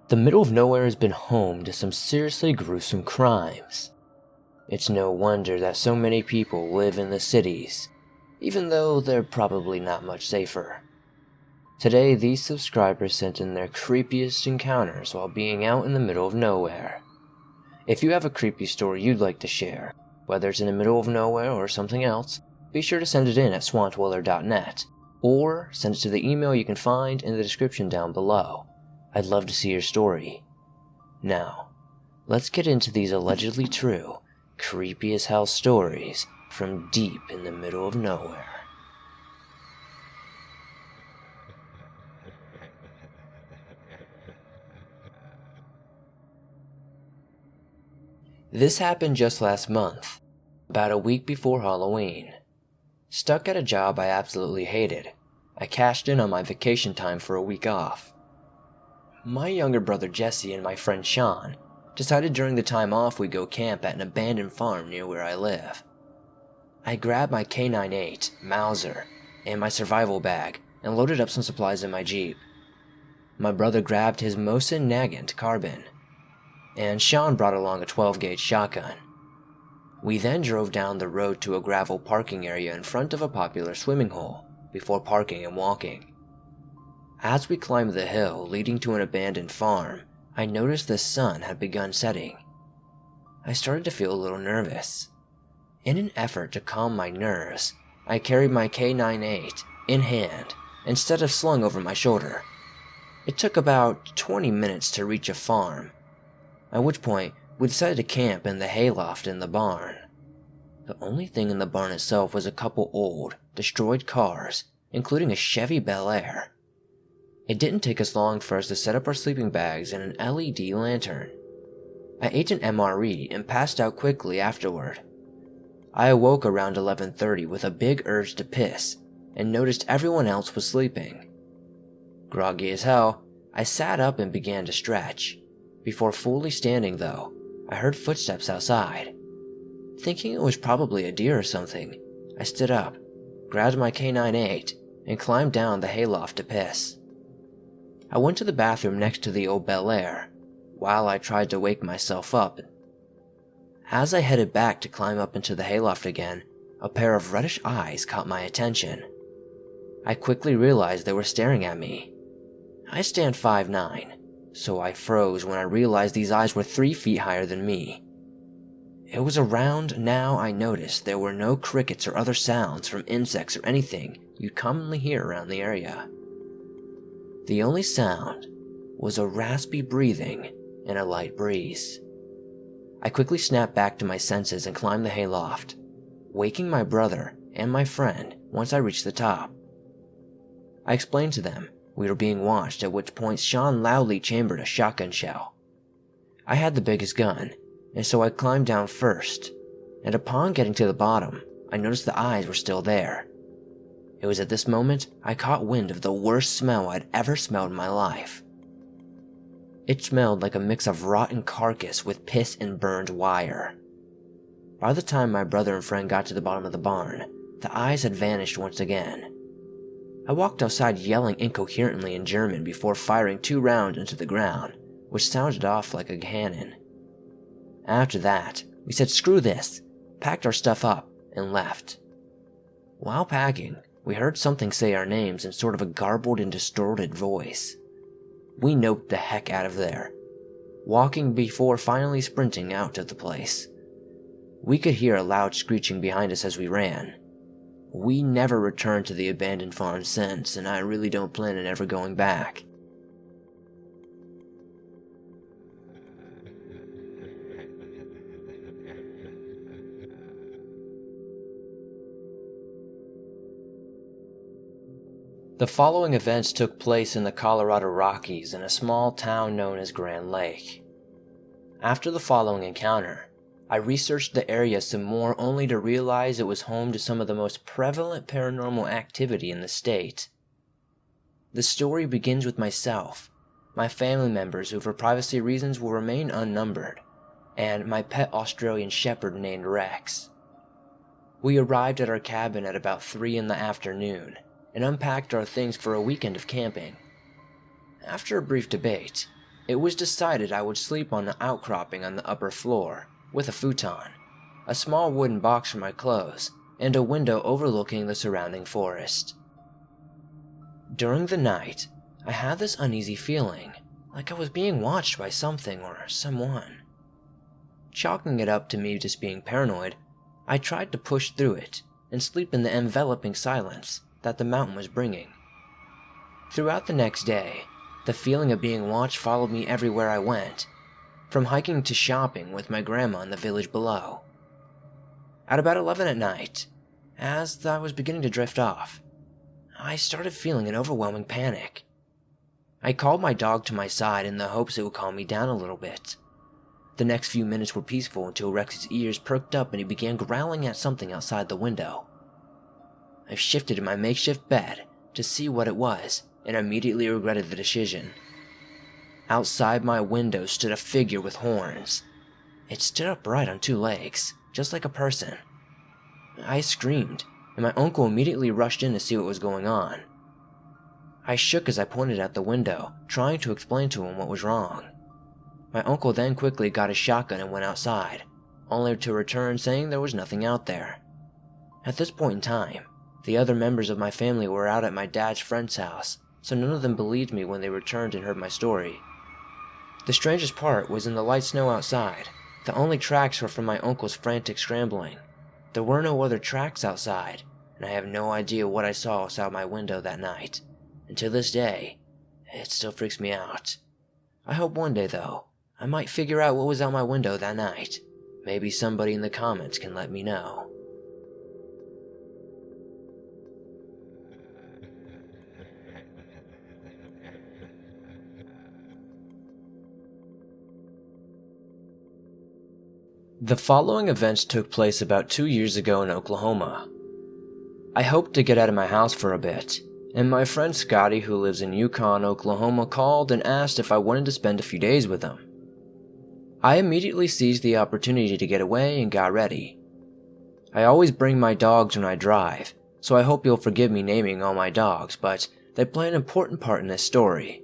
The middle of nowhere has been home to some seriously gruesome crimes. It's no wonder that so many people live in the cities, even though they're probably not much safer. Today, these subscribers sent in their creepiest encounters while being out in the middle of nowhere. If you have a creepy story you'd like to share, whether it's in the middle of nowhere or something else, be sure to send it in at swantdweller.net, or send it to the email you can find in the description down below. I'd love to see your story. Now, let's get into these allegedly true, creepy as hell stories from deep in the middle of nowhere. This happened just last month, about a week before Halloween. Stuck at a job I absolutely hated, I cashed in on my vacation time for a week off. My younger brother Jesse and my friend Sean decided during the time off we'd go camp at an abandoned farm near where I live. I grabbed my K98, Mauser, and my survival bag and loaded up some supplies in my Jeep. My brother grabbed his Mosin Nagant carbine, and Sean brought along a 12-gauge shotgun. We then drove down the road to a gravel parking area in front of a popular swimming hole before parking and walking. As we climbed the hill leading to an abandoned farm, I noticed the sun had begun setting. I started to feel a little nervous. In an effort to calm my nerves, I carried my K98 in hand instead of slung over my shoulder. It took about 20 minutes to reach a farm, at which point we decided to camp in the hayloft in the barn. The only thing in the barn itself was a couple old, destroyed cars, including a Chevy Bel Air. It didn't take us long for us to set up our sleeping bags and an LED lantern. I ate an MRE and passed out quickly afterward. I awoke around 11:30 with a big urge to piss and noticed everyone else was sleeping. Groggy as hell, I sat up and began to stretch. Before fully standing though, I heard footsteps outside. Thinking it was probably a deer or something, I stood up, grabbed my K98, and climbed down the hayloft to piss. I went to the bathroom next to the old Bel Air, while I tried to wake myself up. As I headed back to climb up into the hayloft again, a pair of reddish eyes caught my attention. I quickly realized they were staring at me. I stand 5'9", so I froze when I realized these eyes were 3 feet higher than me. It was around now I noticed there were no crickets or other sounds from insects or anything you'd commonly hear around the area. The only sound was a raspy breathing and a light breeze. I quickly snapped back to my senses and climbed the hayloft, waking my brother and my friend once I reached the top. I explained to them we were being watched, at which point Sean loudly chambered a shotgun shell. I had the biggest gun, and so I climbed down first, and upon getting to the bottom, I noticed the eyes were still there. It was at this moment I caught wind of the worst smell I'd ever smelled in my life. It smelled like a mix of rotten carcass with piss and burned wire. By the time my brother and friend got to the bottom of the barn, the eyes had vanished once again. I walked outside yelling incoherently in German before firing 2 rounds into the ground, which sounded off like a cannon. After that, we said screw this, packed our stuff up, and left. While packing, we heard something say our names in sort of a garbled and distorted voice. We noped the heck out of there, walking before finally sprinting out of the place. We could hear a loud screeching behind us as we ran. We never returned to the abandoned farm since, and I really don't plan on ever going back. The following events took place in the Colorado Rockies in a small town known as Grand Lake. After the following encounter, I researched the area some more only to realize it was home to some of the most prevalent paranormal activity in the state. The story begins with myself, my family members who for privacy reasons will remain unnumbered, and my pet Australian shepherd named Rex. We arrived at our cabin at about 3 in the afternoon, and unpacked our things for a weekend of camping. After a brief debate, it was decided I would sleep on the outcropping on the upper floor, with a futon, a small wooden box for my clothes, and a window overlooking the surrounding forest. During the night, I had this uneasy feeling, like I was being watched by something or someone. Chalking it up to me just being paranoid, I tried to push through it and sleep in the enveloping silence that the mountain was bringing. Throughout the next day, the feeling of being watched followed me everywhere I went, from hiking to shopping with my grandma in the village below. At about 11 at night, as I was beginning to drift off, I started feeling an overwhelming panic. I called my dog to my side in the hopes it would calm me down a little bit. The next few minutes were peaceful until Rex's ears perked up and he began growling at something outside the window. I shifted in my makeshift bed to see what it was and immediately regretted the decision. Outside my window stood a figure with horns. It stood upright on two legs, just like a person. I screamed, and my uncle immediately rushed in to see what was going on. I shook as I pointed out the window, trying to explain to him what was wrong. My uncle then quickly got his shotgun and went outside, only to return saying there was nothing out there. At this point in time, the other members of my family were out at my dad's friend's house, so none of them believed me when they returned and heard my story. The strangest part was in the light snow outside. The only tracks were from my uncle's frantic scrambling. There were no other tracks outside, and I have no idea what I saw outside my window that night. And to this day, it still freaks me out. I hope one day, though, I might figure out what was out my window that night. Maybe somebody in the comments can let me know. The following events took place about 2 years ago in Oklahoma. I hoped to get out of my house for a bit, and my friend Scotty, who lives in Yukon, Oklahoma, called and asked if I wanted to spend a few days with him. I immediately seized the opportunity to get away and got ready. I always bring my dogs when I drive, so I hope you'll forgive me naming all my dogs, but they play an important part in this story.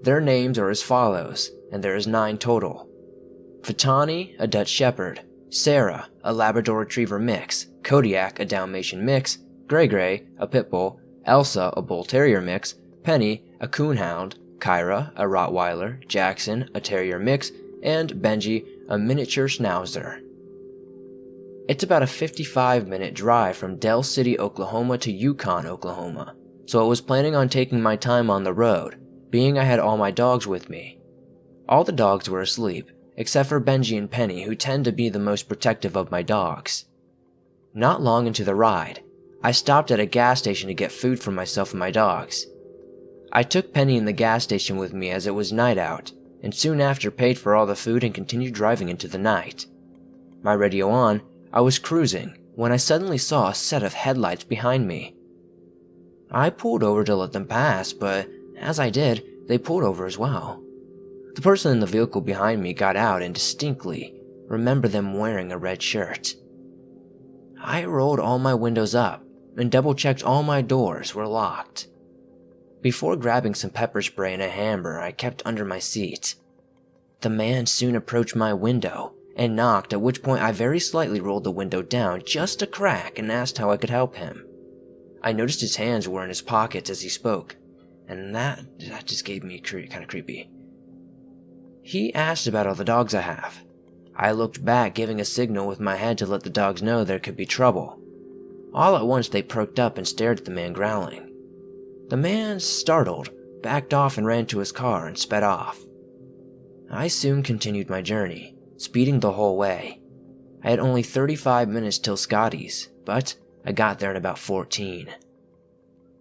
Their names are as follows, and there is 9 total. Fatani, a Dutch Shepherd, Sarah, a Labrador Retriever mix, Kodiak, a Dalmatian mix, Gray Gray, a Pit Bull, Elsa, a Bull Terrier mix, Penny, a Coonhound, Kyra, a Rottweiler, Jackson, a Terrier mix, and Benji, a miniature Schnauzer. It's about a 55-minute drive from Del City, Oklahoma to Yukon, Oklahoma, so I was planning on taking my time on the road, being I had all my dogs with me. All the dogs were asleep, except for Benji and Penny, who tend to be the most protective of my dogs. Not long into the ride, I stopped at a gas station to get food for myself and my dogs. I took Penny in the gas station with me as it was night out, and soon after paid for all the food and continued driving into the night. My radio on, I was cruising when I suddenly saw a set of headlights behind me. I pulled over to let them pass, but as I did, they pulled over as well. The person in the vehicle behind me got out and distinctly remember them wearing a red shirt. I rolled all my windows up and double-checked all my doors were locked. Before grabbing some pepper spray and a hammer I kept under my seat. The man soon approached my window and knocked, at which point I very slightly rolled the window down just a crack and asked how I could help him. I noticed his hands were in his pockets as he spoke, and that just gave me kind of creepy. He asked about all the dogs I have. I looked back, giving a signal with my head to let the dogs know there could be trouble. All at once they perked up and stared at the man growling. The man, startled, backed off and ran to his car and sped off. I soon continued my journey, speeding the whole way. I had only 35 minutes till Scotty's, but I got there in about 14.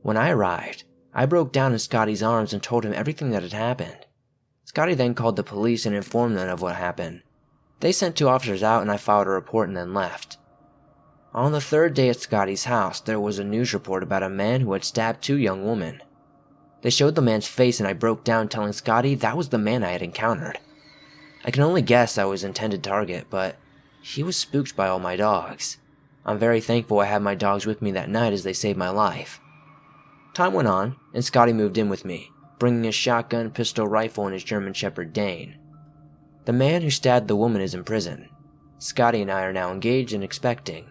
When I arrived, I broke down in Scotty's arms and told him everything that had happened. Scotty then called the police and informed them of what happened. They sent 2 officers out and I filed a report and then left. On the 3rd day at Scotty's house, there was a news report about a man who had stabbed 2 young women. They showed the man's face and I broke down telling Scotty that was the man I had encountered. I can only guess I was intended target, but he was spooked by all my dogs. I'm very thankful I had my dogs with me that night as they saved my life. Time went on and Scotty moved in with me, bringing his shotgun, pistol, rifle, and his German Shepherd Dane. The man who stabbed the woman is in prison. Scotty and I are now engaged and expecting.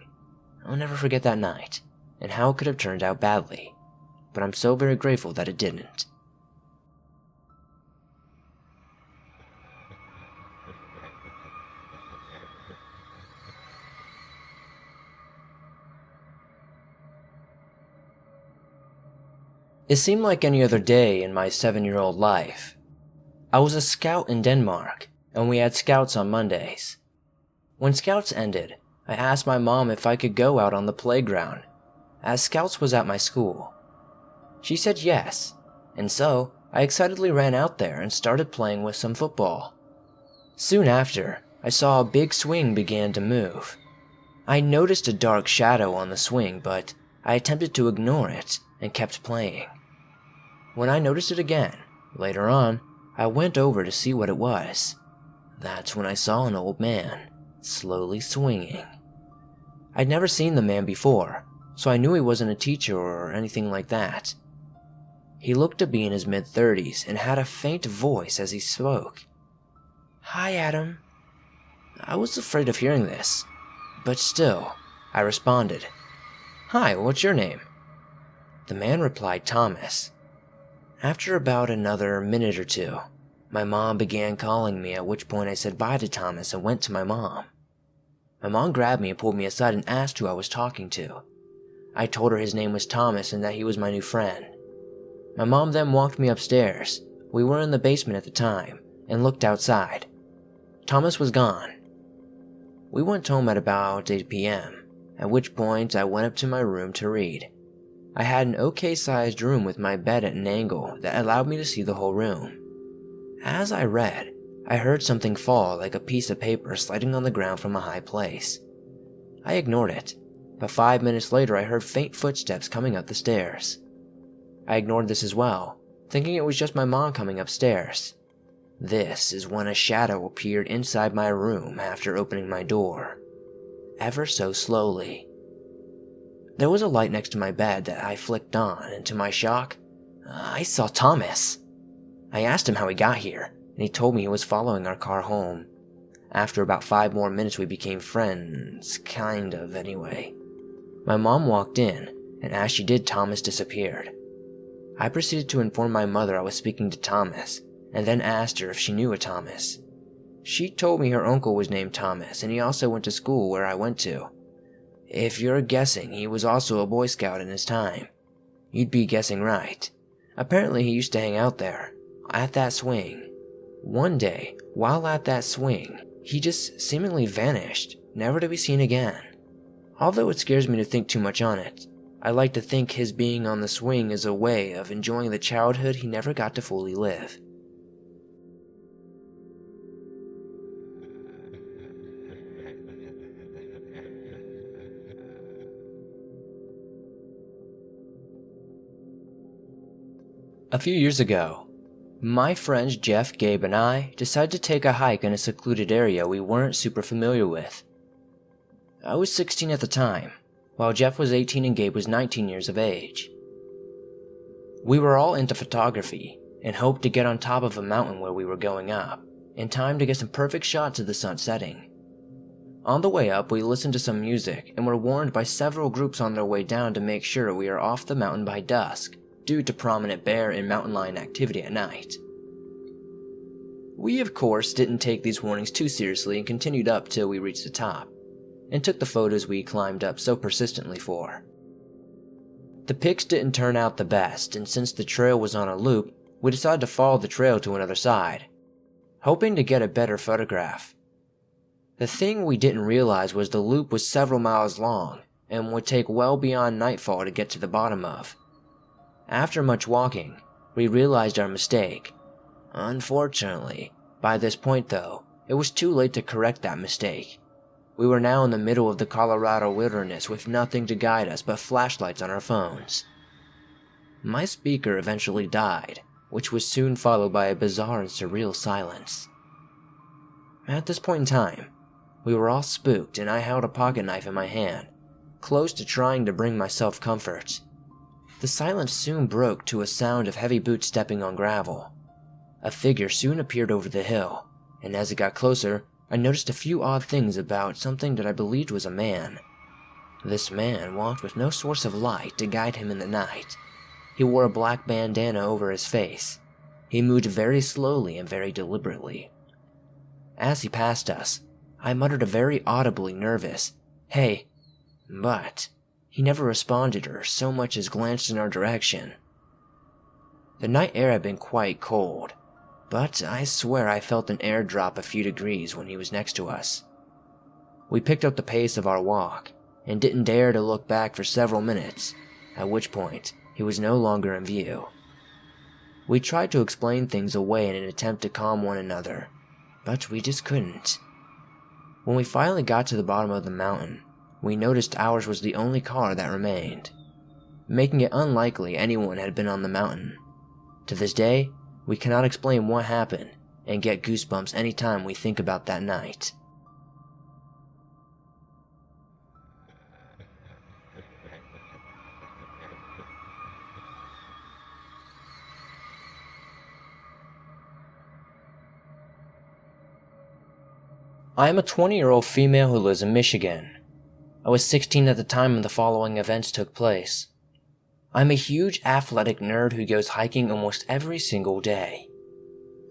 I'll never forget that night, and how it could have turned out badly, but I'm so very grateful that it didn't. It seemed like any other day in my 7-year-old life. I was a scout in Denmark, and we had scouts on Mondays. When scouts ended, I asked my mom if I could go out on the playground, as scouts was at my school. She said yes, and so I excitedly ran out there and started playing with some football. Soon after, I saw a big swing began to move. I noticed a dark shadow on the swing, but I attempted to ignore it and kept playing. When I noticed it again, later on, I went over to see what it was. That's when I saw an old man, slowly swinging. I'd never seen the man before, so I knew he wasn't a teacher or anything like that. He looked to be in his mid-30s and had a faint voice as he spoke. "Hi, Adam." I was afraid of hearing this, but still, I responded, "Hi, what's your name?" The man replied Thomas. After about another minute or two, my mom began calling me, at which point I said bye to Thomas and went to my mom. My mom grabbed me and pulled me aside and asked who I was talking to. I told her his name was Thomas and that he was my new friend. My mom then walked me upstairs. We were in the basement at the time, and looked outside. Thomas was gone. We went home at about 8 p.m., at which point I went up to my room to read. I had an okay-sized room with my bed at an angle that allowed me to see the whole room. As I read, I heard something fall like a piece of paper sliding on the ground from a high place. I ignored it, but 5 minutes later I heard faint footsteps coming up the stairs. I ignored this as well, thinking it was just my mom coming upstairs. This is when a shadow appeared inside my room after opening my door, ever so slowly. There was a light next to my bed that I flicked on, and to my shock, I saw Thomas. I asked him how he got here, and he told me he was following our car home. After about 5 more minutes we became friends, kind of anyway. My mom walked in, and as she did, Thomas disappeared. I proceeded to inform my mother I was speaking to Thomas, and then asked her if she knew a Thomas. She told me her uncle was named Thomas, and he also went to school where I went to. If you're guessing, he was also a Boy Scout in his time. You'd be guessing right. Apparently he used to hang out there, at that swing. One day, while at that swing, he just seemingly vanished, never to be seen again. Although it scares me to think too much on it, I like to think his being on the swing is a way of enjoying the childhood he never got to fully live. A few years ago, my friends Jeff, Gabe, and I decided to take a hike in a secluded area we weren't super familiar with. I was 16 at the time, while Jeff was 18 and Gabe was 19 years of age. We were all into photography and hoped to get on top of a mountain where we were going up, in time to get some perfect shots of the sun setting. On the way up, we listened to some music and were warned by several groups on their way down to make sure we are off the mountain by dusk, due to prominent bear and mountain lion activity at night. We, of course, didn't take these warnings too seriously and continued up till we reached the top, and took the photos we climbed up so persistently for. The pics didn't turn out the best, and since the trail was on a loop, we decided to follow the trail to another side, hoping to get a better photograph. The thing we didn't realize was the loop was several miles long, and would take well beyond nightfall to get to the bottom of. After much walking, we realized our mistake. Unfortunately, by this point though, it was too late to correct that mistake. We were now in the middle of the Colorado wilderness with nothing to guide us but flashlights on our phones. My speaker eventually died, which was soon followed by a bizarre and surreal silence. At this point in time, we were all spooked and I held a pocket knife in my hand, close to trying to bring myself comfort. The silence soon broke to a sound of heavy boots stepping on gravel. A figure soon appeared over the hill, and as it got closer, I noticed a few odd things about something that I believed was a man. This man walked with no source of light to guide him in the night. He wore a black bandana over his face. He moved very slowly and very deliberately. As he passed us, I muttered a very audibly nervous, "Hey," but he never responded or so much as glanced in our direction. The night air had been quite cold, but I swear I felt an air drop a few degrees when he was next to us. We picked up the pace of our walk and didn't dare to look back for several minutes, at which point he was no longer in view. We tried to explain things away in an attempt to calm one another, but we just couldn't. When we finally got to the bottom of the mountain, we noticed ours was the only car that remained, making it unlikely anyone had been on the mountain. To this day, we cannot explain what happened and get goosebumps anytime we think about that night. I am a 20-year-old female who lives in Michigan. I was 16 at the time the following events took place. I'm a huge athletic nerd who goes hiking almost every single day.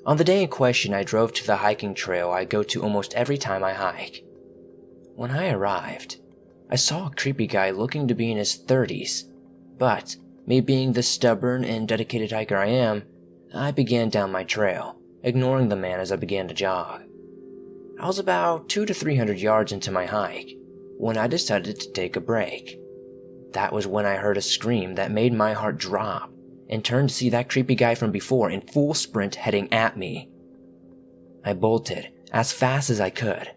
On the day in question, I drove to the hiking trail I go to almost every time I hike. When I arrived, I saw a creepy guy looking to be in his 30s, but me being the stubborn and dedicated hiker I am, I began down my trail, ignoring the man as I began to jog. I was about 200 to 300 yards into my hike when I decided to take a break. That was when I heard a scream that made my heart drop and turned to see that creepy guy from before in full sprint heading at me. I bolted as fast as I could,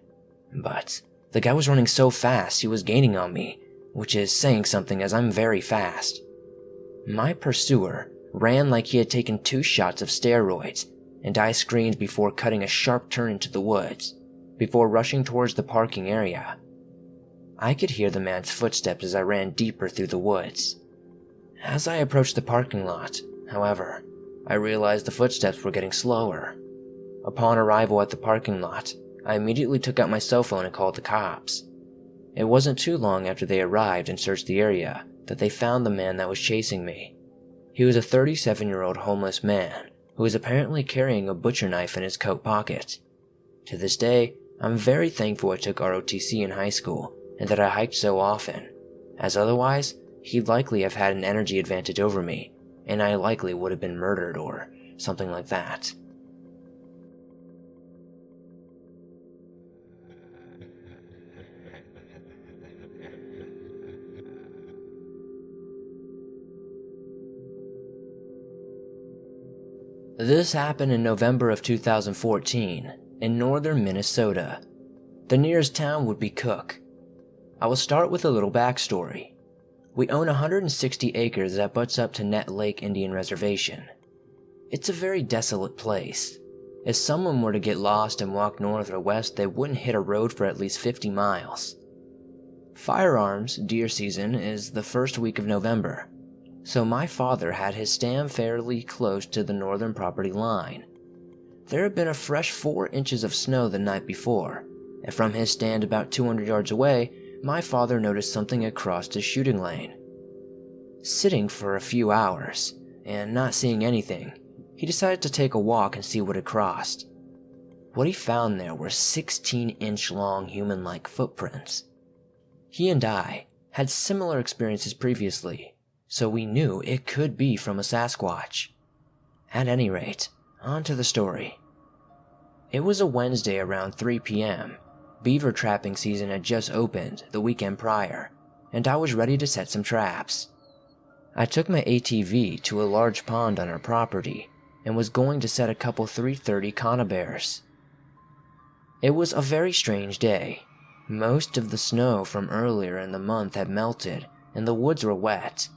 but the guy was running so fast he was gaining on me, which is saying something as I'm very fast. My pursuer ran like he had taken 2 shots of steroids, and I screamed before cutting a sharp turn into the woods, before rushing towards the parking area. I could hear the man's footsteps as I ran deeper through the woods. As I approached the parking lot, however, I realized the footsteps were getting slower. Upon arrival at the parking lot, I immediately took out my cell phone and called the cops. It wasn't too long after they arrived and searched the area that they found the man that was chasing me. He was a 37-year-old homeless man who was apparently carrying a butcher knife in his coat pocket. To this day, I'm very thankful I took ROTC in high school and that I hiked so often, as otherwise, he'd likely have had an energy advantage over me, and I likely would have been murdered or something like that. This happened in November of 2014 in northern Minnesota. The nearest town would be Cook. I will start with a little backstory. We own 160 acres that butts up to Net Lake Indian Reservation. It's a very desolate place. If someone were to get lost and walk north or west, they wouldn't hit a road for at least 50 miles. Firearms deer season is the first week of November, so my father had his stand fairly close to the northern property line. There had been a fresh 4 inches of snow the night before, and from his stand about 200 yards away, my father noticed something across his shooting lane. Sitting for a few hours, and not seeing anything, he decided to take a walk and see what had crossed. What he found there were 16-inch long human-like footprints. He and I had similar experiences previously, so we knew it could be from a Sasquatch. At any rate, on to the story. It was a Wednesday around 3 p.m. Beaver trapping season had just opened the weekend prior, and I was ready to set some traps. I took my ATV to a large pond on our property and was going to set a couple 330 conibears. It was a very strange day. Most of the snow from earlier in the month had melted and the woods were wet.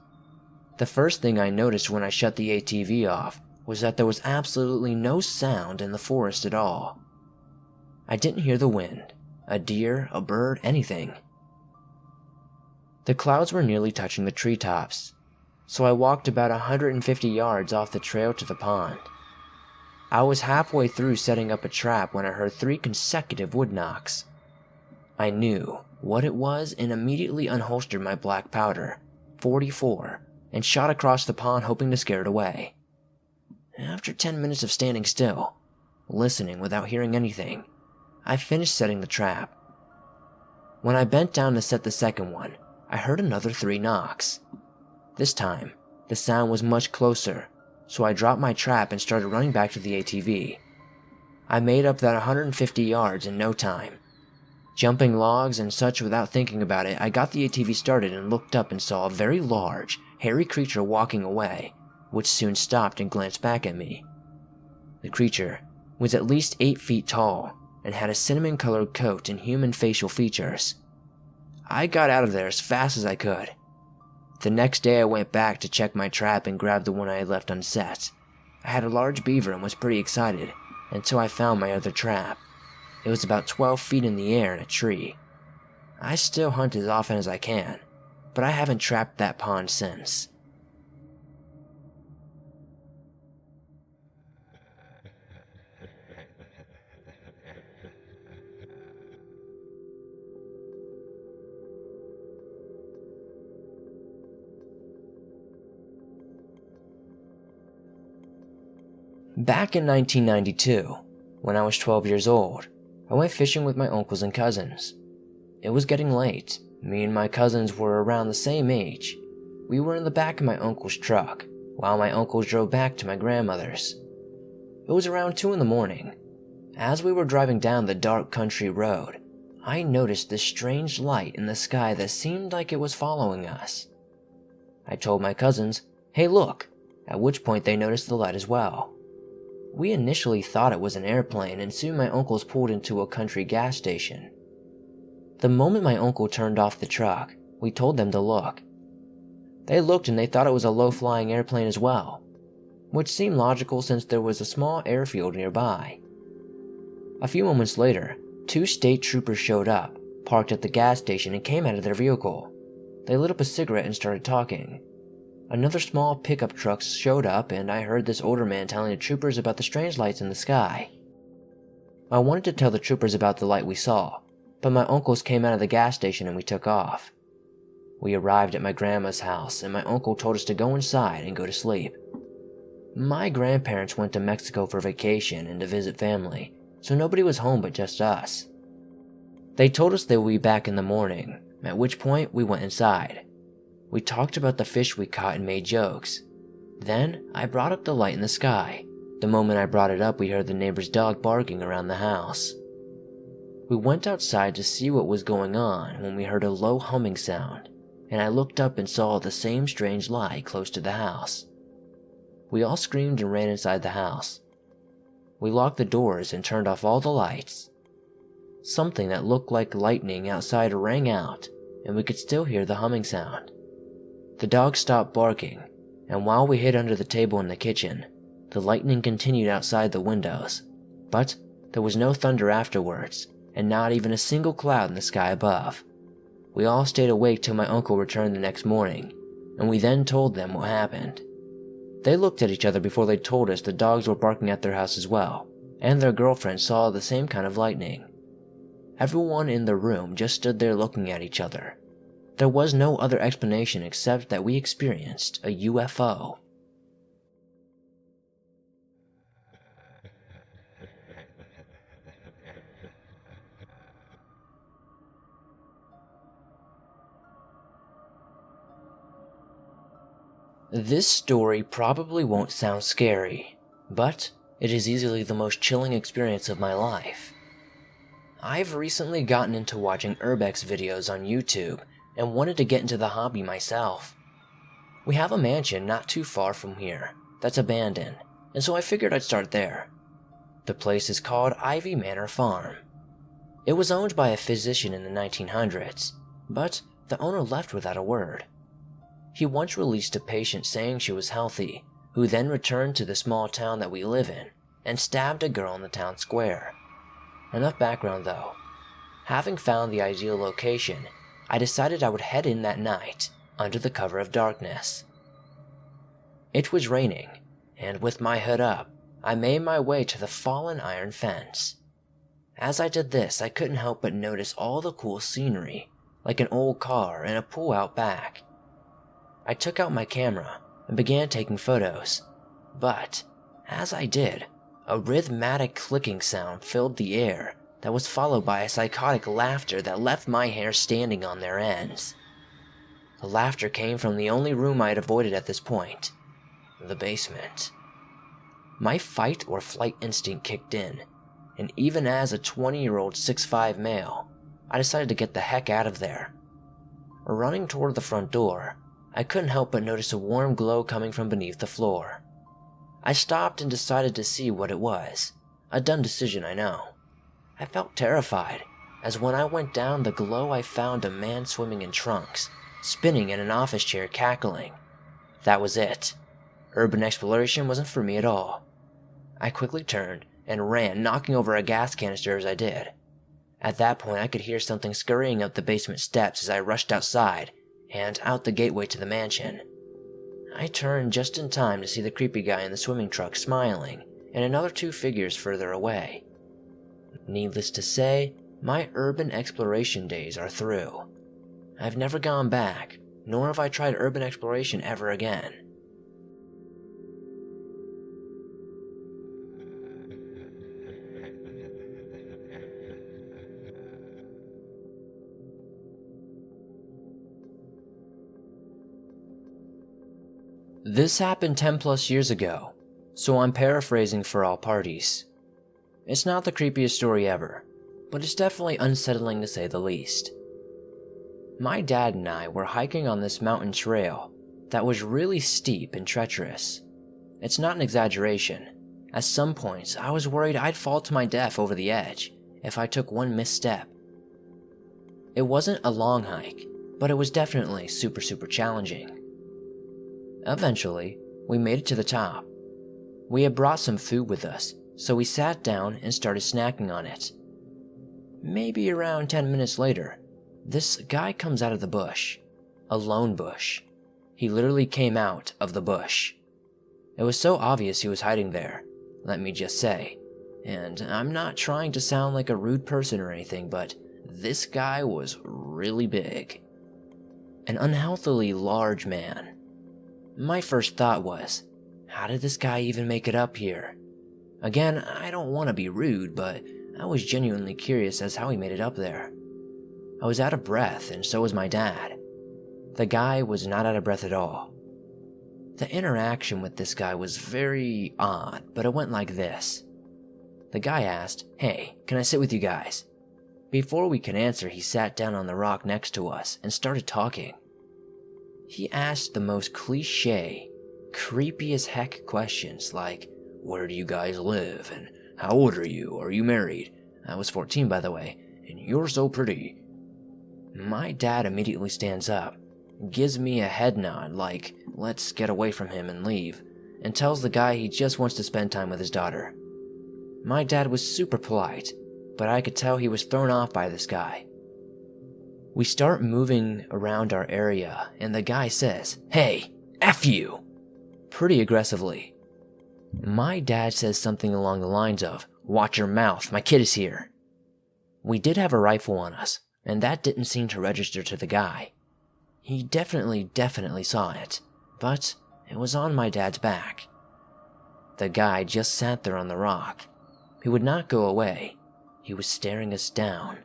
The first thing I noticed when I shut the ATV off was that there was absolutely no sound in the forest at all. I didn't hear the wind, a deer, a bird, anything. The clouds were nearly touching the treetops. so I walked about 150 yards off the trail to the pond. I was halfway through setting up a trap when I heard 3 consecutive wood knocks. I knew what it was and immediately unholstered my black powder, .44, and shot across the pond hoping to scare it away. After 10 minutes of standing still, listening without hearing anything, I finished setting the trap. When I bent down to set the second one, I heard another 3 knocks. This time, the sound was much closer, so I dropped my trap and started running back to the ATV. I made up that 150 yards in no time. Jumping logs and such without thinking about it, I got the ATV started and looked up and saw a very large, hairy creature walking away, which soon stopped and glanced back at me. The creature was at least 8 feet tall and had a cinnamon-colored coat and human facial features. I got out of there as fast as I could. The next day I went back to check my trap and grabbed the one I had left unset. I had a large beaver and was pretty excited until I found my other trap. It was about 12 feet in the air in a tree. I still hunt as often as I can, but I haven't trapped that pond since. Back in 1992, when I was 12 years old, I went fishing with my uncles and cousins. It was getting late. Me and my cousins were around the same age. We were in the back of my uncle's truck, while my uncles drove back to my grandmother's. It was around 2 in the morning. As we were driving down the dark country road, I noticed this strange light in the sky that seemed like it was following us. I told my cousins, "Hey, look," at which point they noticed the light as well. We initially thought it was an airplane, and soon my uncles pulled into a country gas station. The moment my uncle turned off the truck, we told them to look. They looked and they thought it was a low-flying airplane as well, which seemed logical since there was a small airfield nearby. A few moments later, 2 state troopers showed up, parked at the gas station, and came out of their vehicle. They lit up a cigarette and started talking. Another small pickup truck showed up, and I heard this older man telling the troopers about the strange lights in the sky. I wanted to tell the troopers about the light we saw, but my uncles came out of the gas station and we took off. We arrived at my grandma's house, and my uncle told us to go inside and go to sleep. My grandparents went to Mexico for vacation and to visit family, so nobody was home but just us. They told us they would be back in the morning, at which point we went inside. We talked about the fish we caught and made jokes. Then I brought up the light in the sky. The moment I brought it up, we heard the neighbor's dog barking around the house. We went outside to see what was going on when we heard a low humming sound, and I looked up and saw the same strange light close to the house. We all screamed and ran inside the house. We locked the doors and turned off all the lights. Something that looked like lightning outside rang out, and we could still hear the humming sound. The dog stopped barking, and while we hid under the table in the kitchen, the lightning continued outside the windows, but there was no thunder afterwards, and not even a single cloud in the sky above. We all stayed awake till my uncle returned the next morning, and we then told them what happened. They looked at each other before they told us the dogs were barking at their house as well, and their girlfriends saw the same kind of lightning. Everyone in the room just stood there looking at each other. There was no other explanation except that we experienced a UFO. This story probably won't sound scary, but it is easily the most chilling experience of my life. I've recently gotten into watching urbex videos on YouTube and wanted to get into the hobby myself. We have a mansion not too far from here that's abandoned, and so I figured I'd start there. The place is called Ivy Manor Farm. It was owned by a physician in the 1900s, but the owner left without a word. He once released a patient saying she was healthy, who then returned to the small town that we live in and stabbed a girl in the town square. Enough background though. Having found the ideal location, I decided I would head in that night, under the cover of darkness. It was raining, and with my hood up, I made my way to the fallen iron fence. As I did this, I couldn't help but notice all the cool scenery, like an old car and a pool out back. I took out my camera and began taking photos, but as I did, a rhythmic clicking sound filled the air that was followed by a psychotic laughter that left my hair standing on their ends. The laughter came from the only room I had avoided at this point, the basement. My fight or flight instinct kicked in, and even as a 20-year-old 6'5" male, I decided to get the heck out of there. Running toward the front door, I couldn't help but notice a warm glow coming from beneath the floor. I stopped and decided to see what it was. A dumb decision, I know. I felt terrified, as when I went down the glow I found a man swimming in trunks, spinning in an office chair cackling. That was it. Urban exploration wasn't for me at all. I quickly turned and ran, knocking over a gas canister as I did. At that point, I could hear something scurrying up the basement steps as I rushed outside and out the gateway to the mansion. I turned just in time to see the creepy guy in the swimming truck smiling, and another two figures further away. Needless to say, my urban exploration days are through. I've never gone back, nor have I tried urban exploration ever again. This happened 10 plus years ago, so I'm paraphrasing for all parties. It's not the creepiest story ever, but it's definitely unsettling to say the least. My dad and I were hiking on this mountain trail that was really steep and treacherous. It's not an exaggeration. At some points, I was worried I'd fall to my death over the edge if I took one misstep. It wasn't a long hike, but it was definitely super challenging. Eventually, we made it to the top. We had brought some food with us, so we sat down and started snacking on it. Maybe around 10 minutes later, this guy comes out of the bush. A lone bush. He literally came out of the bush. It was so obvious he was hiding there, let me just say. And I'm not trying to sound like a rude person or anything, but this guy was really big. An unhealthily large man. My first thought was, how did this guy even make it up here? Again, I don't want to be rude, but I was genuinely curious as how he made it up there. I was out of breath, and so was my dad. The guy was not out of breath at all. The interaction with this guy was very odd, but it went like this. The guy asked, "Hey, can I sit with you guys?" Before we could answer, he sat down on the rock next to us and started talking. He asked the most cliche, creepy as heck questions like, "Where do you guys live? And how old are you? Are you married?" I was 14, by the way. "And you're so pretty." My dad immediately stands up, gives me a head nod like, let's get away from him and leave, and tells the guy he just wants to spend time with his daughter. My dad was super polite, but I could tell he was thrown off by this guy. We start moving around our area, and the guy says, "Hey, F you!" pretty aggressively. My dad says something along the lines of, "Watch your mouth, my kid is here." We did have a rifle on us, and that didn't seem to register to the guy. He definitely saw it, but it was on my dad's back. The guy just sat there on the rock. He would not go away. He was staring us down.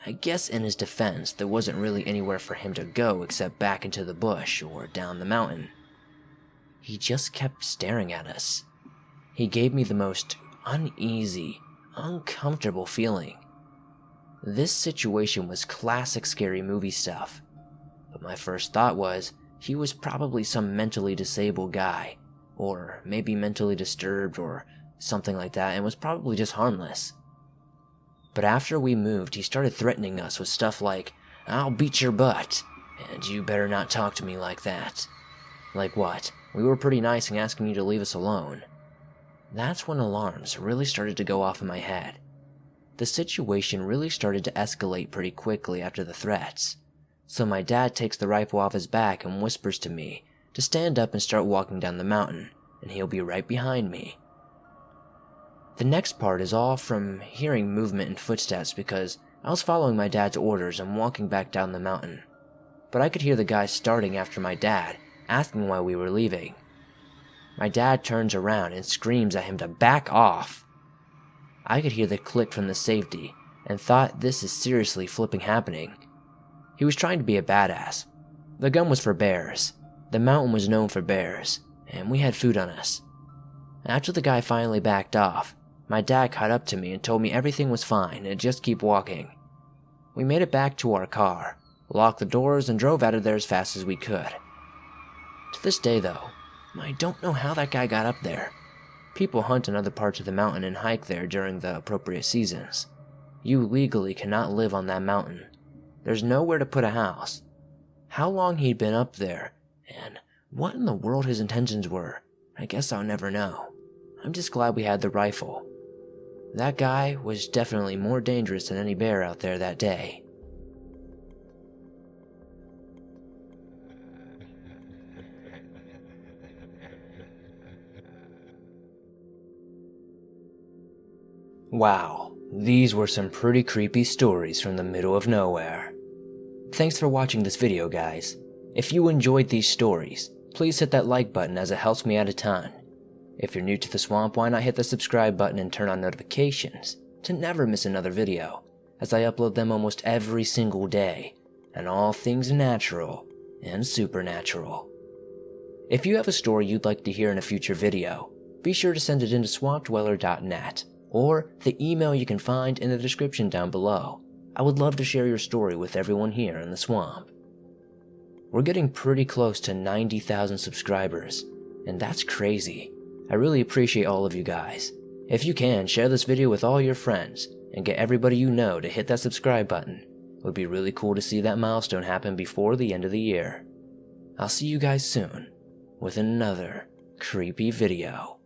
I guess in his defense, there wasn't really anywhere for him to go except back into the bush or down the mountain. He just kept staring at us. He gave me the most uneasy, uncomfortable feeling. This situation was classic scary movie stuff, but my first thought was he was probably some mentally disabled guy, or maybe mentally disturbed or something like that, and was probably just harmless. But after we moved, he started threatening us with stuff like, "I'll beat your butt, and you better not talk to me like that." Like what? We were pretty nice in asking you to leave us alone. That's when alarms really started to go off in my head. The situation really started to escalate pretty quickly after the threats. So my dad takes the rifle off his back and whispers to me, to stand up and start walking down the mountain, and he'll be right behind me. The next part is all from hearing movement and footsteps because I was following my dad's orders and walking back down the mountain. But I could hear the guy starting after my dad, asking why we were leaving. My dad turns around and screams at him to back off. I could hear the click from the safety and thought this is seriously flipping happening. He was trying to be a badass. The gun was for bears. The mountain was known for bears, and we had food on us. After the guy finally backed off, my dad caught up to me and told me everything was fine and just keep walking. We made it back to our car, locked the doors, and drove out of there as fast as we could. To this day, though, I don't know how that guy got up there. People hunt in other parts of the mountain and hike there during the appropriate seasons. You legally cannot live on that mountain. There's nowhere to put a house. How long he'd been up there, and what in the world his intentions were, I guess I'll never know. I'm just glad we had the rifle. That guy was definitely more dangerous than any bear out there that day. Wow, these were some pretty creepy stories from the middle of nowhere. Thanks for watching this video, guys. If you enjoyed these stories, please hit that like button as it helps me out a ton. If you're new to the swamp, why not hit the subscribe button and turn on notifications to never miss another video, as I upload them almost every single day, and all things natural and supernatural. If you have a story you'd like to hear in a future video, be sure to send it in to swampdweller.net or the email you can find in the description down below. I would love to share your story with everyone here in the swamp. We're getting pretty close to 90,000 subscribers, and that's crazy. I really appreciate all of you guys. If you can, share this video with all your friends and get everybody you know to hit that subscribe button. It would be really cool to see that milestone happen before the end of the year. I'll see you guys soon with another creepy video.